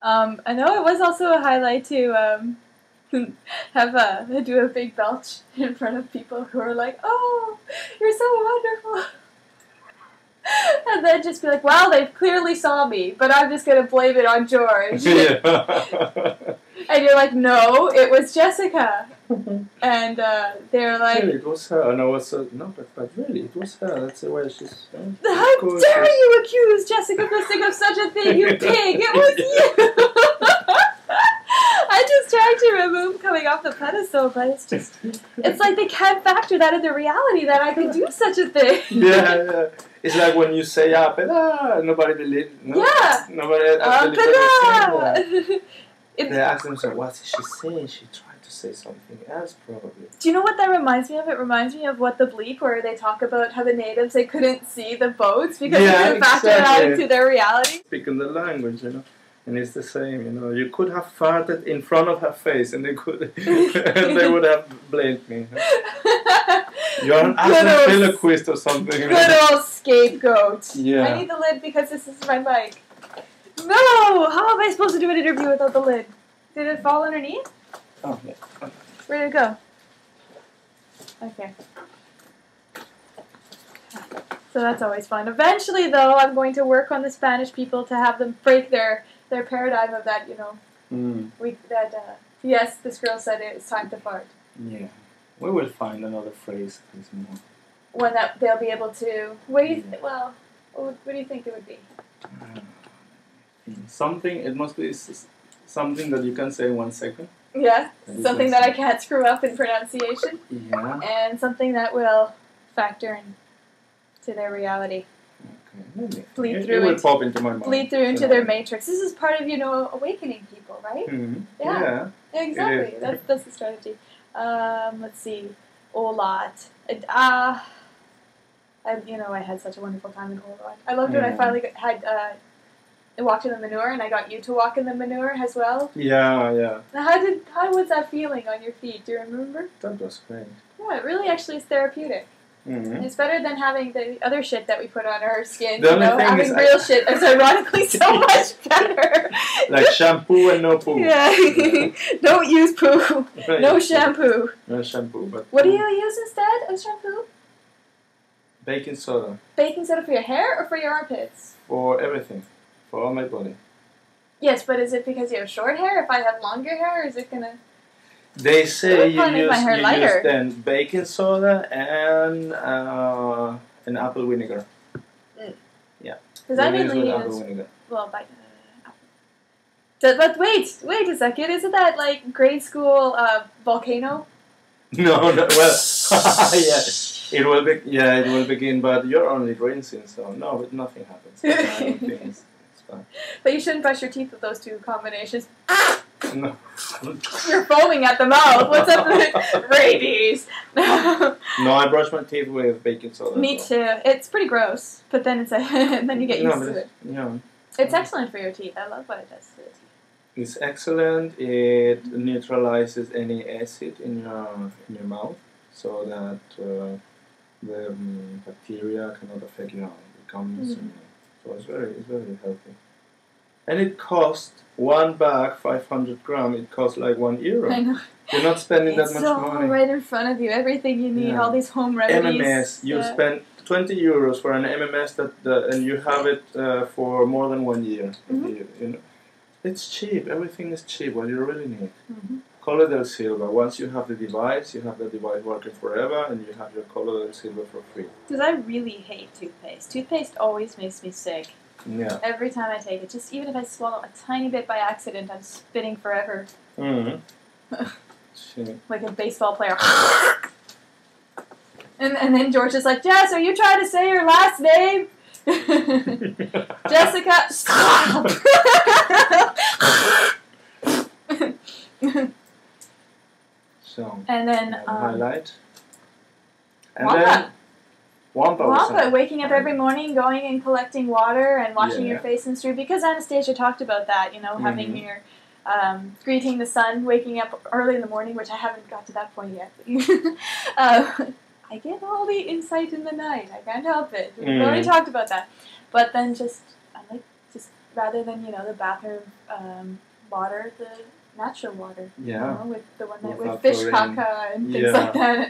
I know it was also a highlight to do a big belch in front of people who are like, "Oh, you're so wonderful," and then just be like, "Well, they clearly saw me, but I'm just gonna blame it on George." And you're like, "No, it was Jessica," and they're like, "Really, it was her." And I was no, but really, it was her. That's the way she's. "How dare you accuse Jessica Fisting of such a thing, you pig! It was you." I just tried to remove coming off the pedestal, but it's like they can't factor that into reality that I could do such a thing. Yeah. It's like when you say "peda," nobody believes. No, yeah. Nobody Peda. They ask themselves, "What is she saying?" She tried to say something else, probably. Do you know what that reminds me of? It reminds me of What the Bleep, where they talk about how the natives, they couldn't see the boats because they couldn't factor it out into their reality. Speaking the language, and it's the same, You could have farted in front of her face, and they would have blamed me. You're an ventriloquist or something. Good old scapegoat. Yeah. I need the lid because this is my mic. No! How am I supposed to do an interview without the lid? Did it fall underneath? Oh, yeah. Where did it go? Okay. So that's always fun. Eventually, though, I'm going to work on the Spanish people to have them break their paradigm of that, yes, this girl said it was time to fart. Yeah. We will find another phrase. When that they'll be able to... What do you think it would be? It must be something that you can say in 1 second. Yeah, something that I can't screw up in pronunciation. Yeah. And something that will factor into their reality. Okay. It will pop into my mind. Bleed through into their matrix. This is part of, awakening people, right? Mm-hmm. Yeah. Exactly. That's the strategy. Let's see. Olot. I had such a wonderful time in Olot. I loved when I finally walked in the manure, and I got you to walk in the manure as well. Yeah. How was that feeling on your feet? Do you remember? That was great. Yeah, it really actually is therapeutic. Mm-hmm. It's better than having the other shit that we put on our skin. Having real shit is ironically so much better. Like shampoo and no poo. Yeah. Don't use poo. No shampoo. No shampoo, but... What do you use instead of shampoo? Baking soda. Baking soda for your hair or for your armpits? For everything. For all my body. Yes, but is it because you have short hair? If I have longer hair, is it gonna... They say you use then baking soda and apple vinegar. Yeah. Because I mainly use apple vinegar. Well, but wait a second. Isn't that like grade school volcano? No. Well, yeah. It will begin, but you're only rinsing, so no, but nothing happens. I don't think it's fine. But you shouldn't brush your teeth with those two combinations. No. You're foaming at the mouth. What's up with rabies? No, I brush my teeth with baking soda. Me too. It's pretty gross, but then then you get used to it. Yeah. It's excellent for your teeth. I love what it does to the teeth. It's excellent. It neutralizes any acid in your mouth, so that the bacteria cannot affect your gums. So it's very healthy. And it costs one bag, 500 grams. It costs like €1. I know. You're not spending that much money. It's right in front of you. Everything you need, all these home remedies. MMS. You spend €20 for an MMS and you have it for more than 1 year. Mm-hmm. It's cheap. Everything is cheap. What you really need. Mm-hmm. Color del Silva. Once you have the device working forever, and you have your Color del Silva for free. Because I really hate toothpaste. Toothpaste always makes me sick. Yeah. Every time I take it, just even if I swallow a tiny bit by accident, I'm spitting forever. Mm-hmm. Like a baseball player. and then George is like, Jess, are you trying to say your last name? Jessica, stop! So, and then highlight. And Wampa. then Wampa, waking up every morning, going and collecting water and washing your face in stream. Because Anastasia talked about that, having your greeting the sun, waking up early in the morning, which I haven't got to that point yet. I get all the insight in the night. I can't help it. We've already talked about that. But then just rather than, you know, the bathroom water, the natural water. Yeah. You know, with the one that with Without fish chlorine. caca and things like that.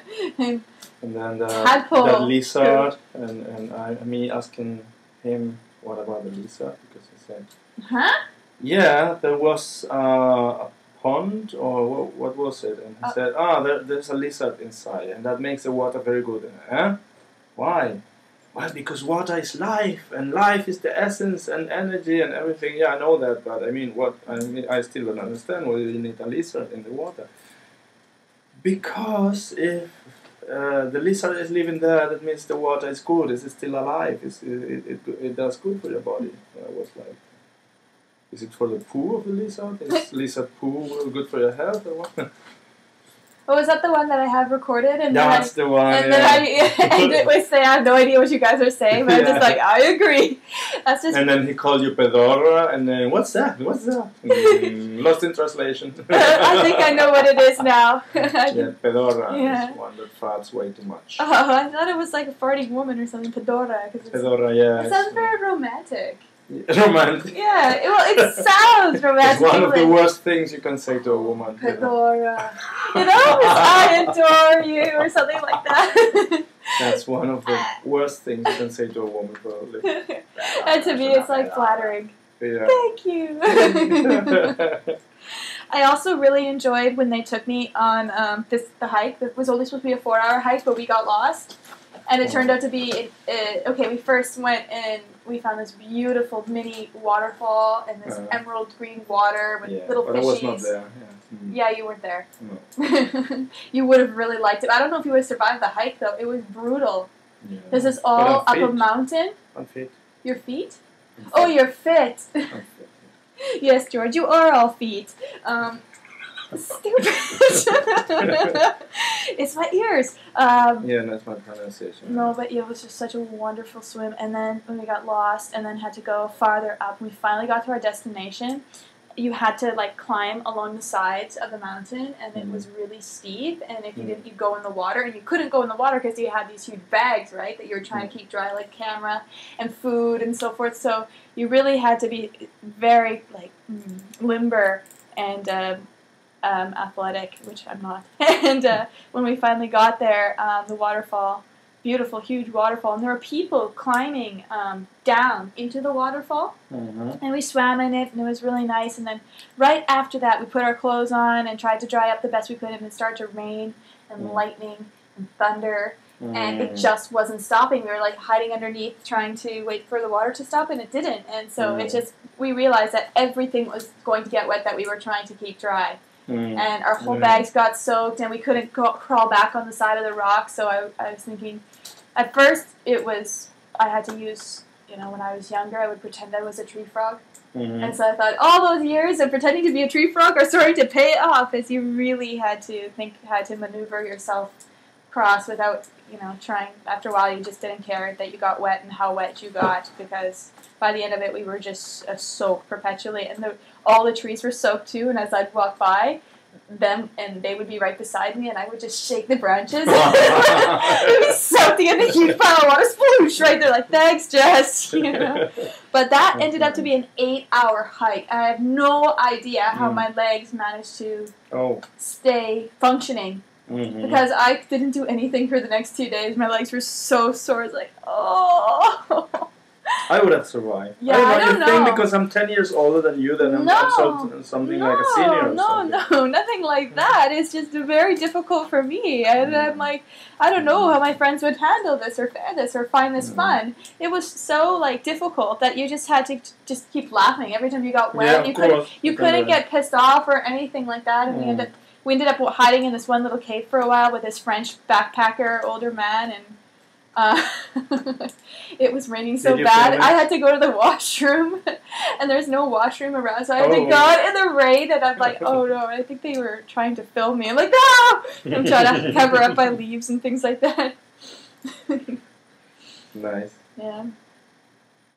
And then tadpole. that lizard, and me asking him what about the lizard, because he said, huh? yeah, there was a pond, or what was it? And he said, there's a lizard inside, and that makes the water very good. Huh? Why? Well, because water is life, and life is the essence and energy and everything. Yeah, I know that, but I mean, I still don't understand why you need a lizard in the water. Because if the lizard is living there, that means the water is good. It's still alive. It does good for your body. And I was like, is it for the poo of the lizard? Is lizard poo good for your health or what? Oh, is that the one that I have recorded? And that's the one. And then I ended with saying, I have no idea what you guys are saying, but I'm just like, I agree. That's just. And then he called you pedorra, and then what's that? Lost in translation. I think I know what it is now. Yeah, pedorra is one that farts way too much. Oh, I thought it was like a farting woman or something, pedorra. Pedorra, yeah. It sounds very romantic. Romantic. Yeah, it sounds romantic. It's one of the worst things you can say to a woman. Pedorra. You know, I adore you, or something like that. That's one of the worst things you can say to a woman, probably. And to me, it's like flattering. Yeah. Thank you. I also really enjoyed when they took me on the hike. It was only supposed to be a 4-hour hike, but we got lost. And it turned out to be, we first went and we found this beautiful mini waterfall and this emerald green water with little fishies. But I was not there. Yeah, you weren't there. No. You would have really liked it. I don't know if you would have survived the hike, though. It was brutal. Yeah. This is all up a mountain. I'm fit. Your feet? Oh, you're fit. I'm fit. Yes, George, you are all feet. Stupid. It's my ears. Yeah, that's my pronunciation. No, but it was just such a wonderful swim. And then when we got lost and then had to go farther up, we finally got to our destination. You had to like climb along the sides of the mountain, and it was really steep. And if you didn't, you'd go in the water, and you couldn't go in the water because you had these huge bags, right, that you were trying to keep dry, like camera and food and so forth. So you really had to be very like limber and athletic, which I'm not. And when we finally got there, the waterfall, beautiful, huge waterfall, and there were people climbing down into the waterfall, and we swam in it, and it was really nice. And then right after that, we put our clothes on and tried to dry up the best we could, and it started to rain and lightning and thunder, and it just wasn't stopping. We were like hiding underneath, trying to wait for the water to stop, and it didn't. And so it just, we realized that everything was going to get wet that we were trying to keep dry. And our whole bags got soaked, and we couldn't crawl back on the side of the rock. So I was thinking, at first I had to use, when I was younger, I would pretend I was a tree frog. And so I thought, all those years of pretending to be a tree frog are starting to pay off, as you really had to maneuver yourself across without, trying. After a while, you just didn't care that you got wet and how wet you got, because by the end of it, we were just soaked perpetually, and all the trees were soaked too. And as I'd walk by them, and they would be right beside me, and I would just shake the branches. It was soaked in a huge pile of water, sploosh, right there, like, thanks, Jess. But that ended up to be an 8-hour hike. I have no idea how my legs managed to stay functioning. Because I didn't do anything for the next 2 days. My legs were so sore. It's like, oh. I would have survived. Yeah, I don't know. You think because I'm 10 years older than you, then I'm something like a senior or something. No, nothing like that. It's just very difficult for me. And I'm like, I don't know how my friends would handle this or fare this or find this fun. It was so like difficult that you just had to just keep laughing every time you got wet. Yeah, you couldn't get pissed off or anything like that. And we ended up hiding in this one little cave for a while with this French backpacker, older man, and it was raining so bad. I had to go to the washroom, and there's no washroom around, so I had to go in the rain, and I'm like, oh no, I think they were trying to film me. I'm like, no! I'm trying to cover up my leaves and things like that. Nice. Yeah.